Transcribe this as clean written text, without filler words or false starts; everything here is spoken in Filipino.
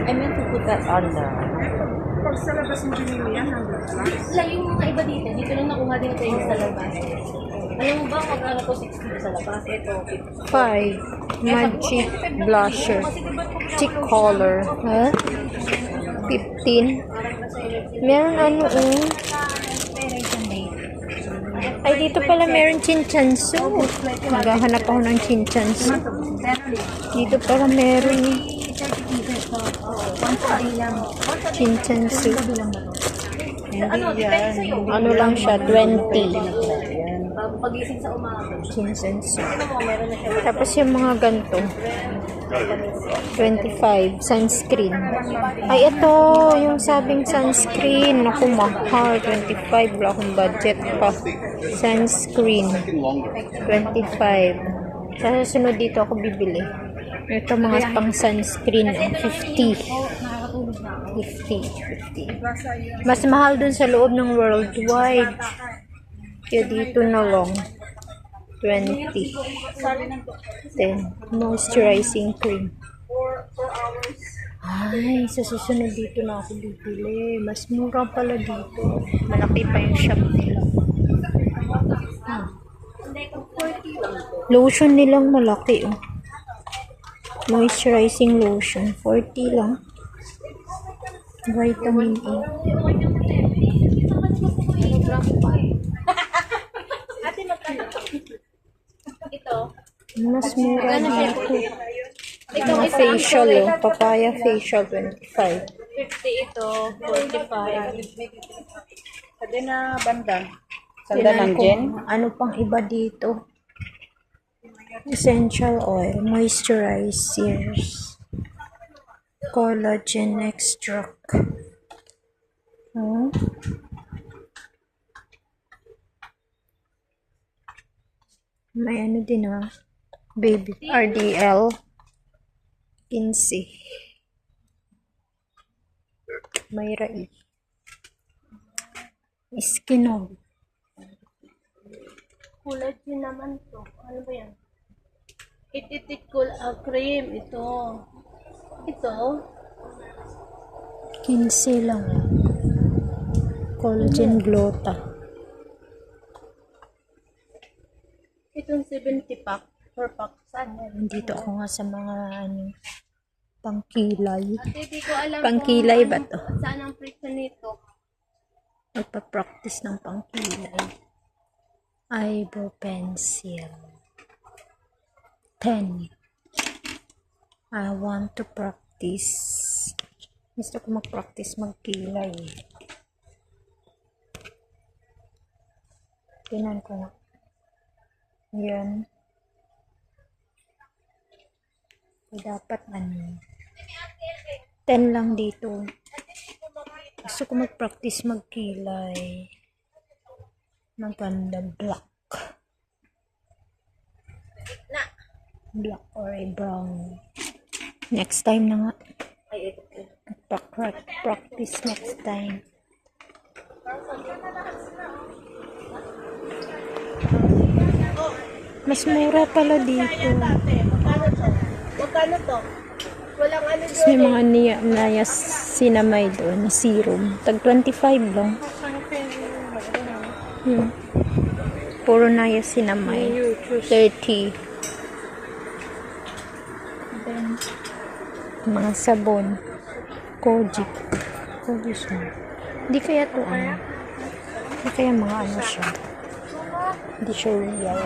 I meant to put that on the... Pag sa labas mo binili yan, hanggang lang. Wala yung mga iba dito lang nakuha din ito yung sa labas. Alam mo ba kung ano to 60 sa labas? Ito, 5 Magic Blusher. Cheek color. Huh? 15. Meron ano Ay, dito pala meron chinchansu. Maghahanap ako ng chinchansu. Dito pala meron chinchansu. Ano lang siya, 20. pagising sa umaga. Chinchansu. Ano mo, meron na siya. Tapos yung mga ganito. 25. Sunscreen. Ay, ito. Yung sabing sunscreen. Naku, mahal. 25. Wala akong budget pa. Sunscreen. 25. Sa susunod dito ako bibili. Ito mga pang sunscreen. 50. 50. Mas mahal dun sa loob ng worldwide. Kaya dito na lang. 20. 10. Moisturizing cream. Ay, sa susunod dito na ako bibili. Mas mura pala dito. Malaki pa yung shop nila. Lotion nilang malaki, oh. Moisturizing lotion. 40 lang. Vitamin A. Ito. Mas mura dito. Mga facial, oh. Papaya facial, 25. 50 ito, 45. Sabi na banda. Tingnan ko, ano pang iba dito? Essential oil, moisturizers, collagen extract. Oh. May ano din, ah. Baby RDL 15. May rai. Skinog. Kulay din naman to. Ano ba yan? Ititikul cream. Ito. Ito. 15 lang. Collagen Glota. Itong 70 pack. Per pack. Saan yan? Nandito ako nga sa mga ano, pangkilay. Hindi ko alam Pangkilay ba to? saan ang presyo nito. Magpa-practice ng pangkilay. Eyebrow pencil. 10. I want to practice. Gusto ko mag-practice magkilay. Tingnan ko nga. Yan. So, dapat ano. 10 lang dito. Gusto ko mag-practice magkilay. Maganda black. Black or a brown. Next time na nga. Practice next time. Mas mura pala dito. Magkano to? Walang ano Tapos may mga niacinamide doon na serum. Tag 25 lang. Puro niacinamide. 30. Then, mga sabon. Kojic. Hindi kaya to ano. Hindi kaya mga ano siya. Hindi siya real.